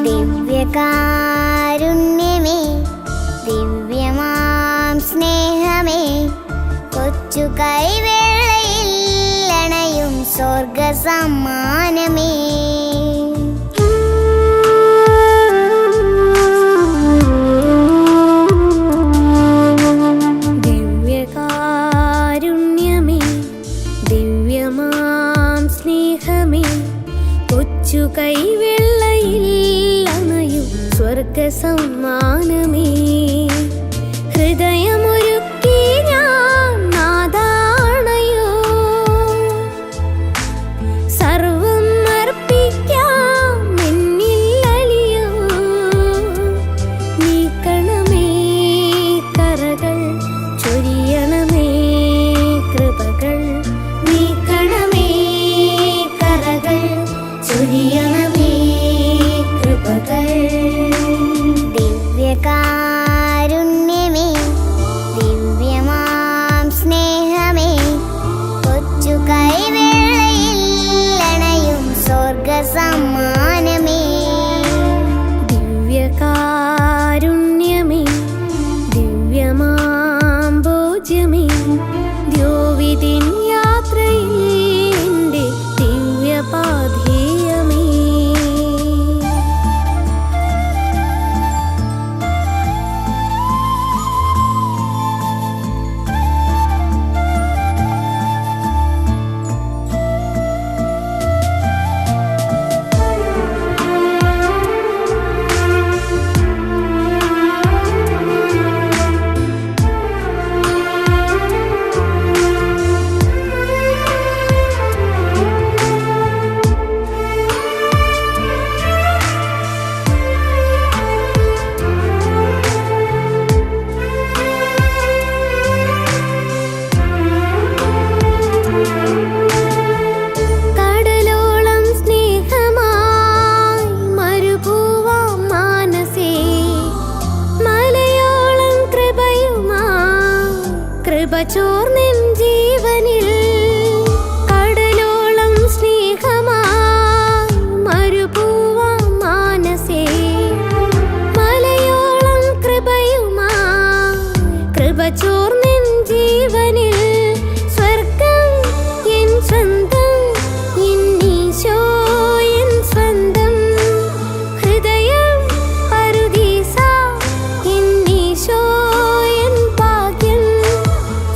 ദിവ്യകാരുണ്യമേ, ദിവ്യമാം സ്നേഹമേ, കൊച്ചു കൈവേളയിൽ അണയും സ്വർഗ സമ്മാനമേ. ദിവ്യകാരുണ്യമേ, ദിവ്യമാം സ്നേഹമേ, കൊച്ചു കൈവേളയിൽ അണയും സ്വർഗ സമ്മാനമേ. ഹൃദയമൊരുക്കി ഞാൻ നാദാണയോ, സർവം അർപ്പിക്കാം എന്നിൽ അലിയോ. നീക്കണമേ കറകൾ, ചൊരിയണമേ കൃപകൾ. നീക്കണമേ കറകൾ, ചൊരിയണമേ കൃപകൾ. ദിവ്യകാരുണ്യമേ, ദിവ്യമാം സ്നേഹമേ, കൊച്ചു കൈവേളയിൽ അണയും സ്വർഗ സമ്മാനമേ. ദിവ്യകാരുണ്യമേ, ദിവ്യമാം ഭോജ്യമേ, ദ്യോവിതിൻ യാത്രയിൽ എൻ്റെ ദിവ്യപാധേയമേ. കടലോളം സ്നേഹമായി മരുഭൂവാം മാനസേ, മലയോളം കൃപയുമായി കൃപ ചോർന്നിൻ ജീവനിൽ. കടലോളം സ്നേഹമായി മരുഭൂവാം മാനസേ, മലയോളം കൃപയുമായി കൃപ ചോർന്നിൻ ജീവനിൽ. സ്വർഗം എൻ സ്വന്തം, എന്നീശോ എൻ സ്വന്തം. ഹൃദയം പറുദീസ, എന്നീശോ എൻ ഭാഗ്യം.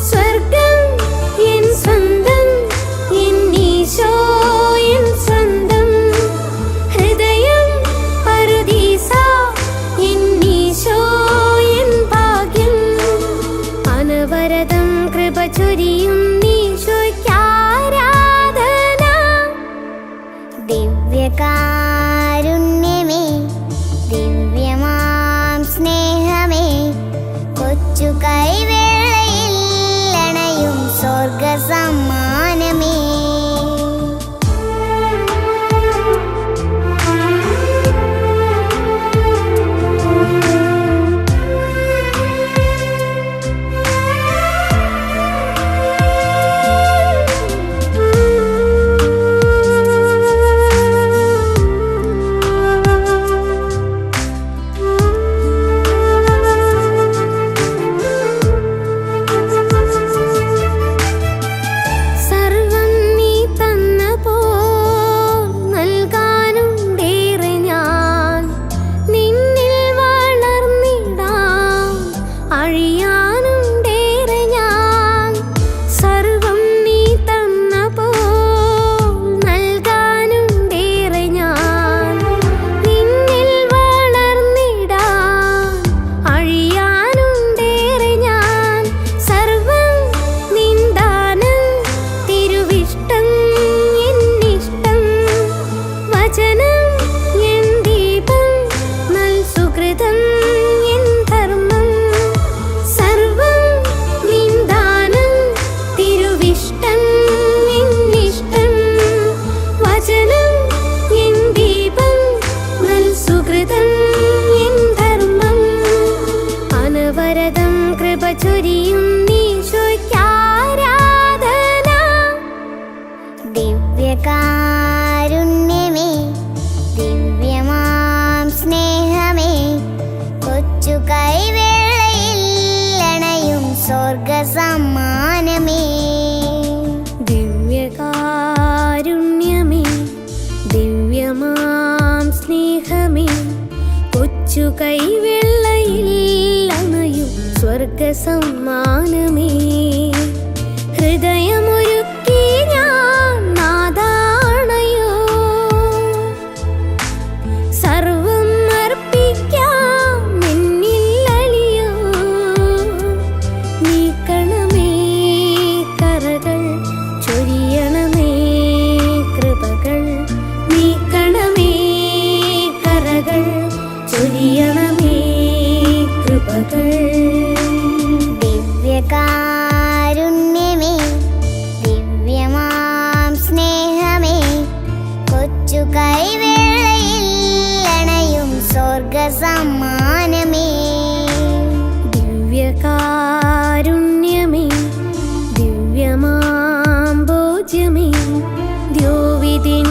സ്വർഗം എൻ സ്വന്തം, എന്നീശോ എൻ സ്വന്തം. ഹൃദയം പറുദീസ, എന്നീശോ എൻ ഭാഗ്യം. അനവരതം കൃപ ചൊരിയും ഈശോയ്ക്കാരാധന. ദിവ്യകാരുണ്യമേ, ദിവ്യമാം സ്നേഹമേ, കൊച്ചു കൈവേളയിൽ അണയും സ്വർഗ സമ്മാനമേ. സർവം നീ തന്നപ്പോൾ നൽകാനുണ്ടേറെ ഞാൻ. നിന്നിൽ വളർന്നിടാൻ അഴിയാനുണ്ടേറെ ഞാൻ. സർവം നീ തന്നപ്പോൾ നൽകാനുണ്ടേറെ ഞാൻ. നിന്നിൽ വളർന്നിടാൻ അഴിയാനുണ്ടേറെ ഞാൻ. സർവം നിൻ ദാനം, തിരുവിഷ്ടം എന്നിഷ്ടം. വചനം എൻ ദീപം, നൽ സുകൃതം എൻ ധർമ്മം. സർവം നിൻ ദാനം, തിരുവിഷ്ടം എന്നിഷ്ടം. വചനം എൻ ദീപം, നൽ സുകൃതം എൻ ധർമ്മം. അനവരതം കൃപ ചൊരിയും ഈശോയ്ക്കാരാധന. ദിവ്യകാരുണ്യമേ, ദിവ്യമാം സ്നേഹമേ കൊച്ചു കൈവെള്ളയിൽ അണയും സ്വർഗസമ്മാനമേ ഹൃദയമൊരുക്കി ഞാൻ നാദാണയോ സർവം അർപ്പിക്കാം എന്നിൽ അലിയോ നീക്കണമേ കറകൾ ചൊരിയണമേ കൃപകൾ നീക്കണമേ കറകൾ ചൊരിയണമേ കൃപകൾ ദിവ്യകാരുണ്യമേ ദിവ്യമാം സ്നേഹമേ കൊച്ചു കൈവേളയിൽ അണയും സ്വർഗസമ്മാനമേ ദിവ്യകാരുണ്യമേ ദിവ്യമാം ഭോജ്യമേ ദ്യോവിതിൻ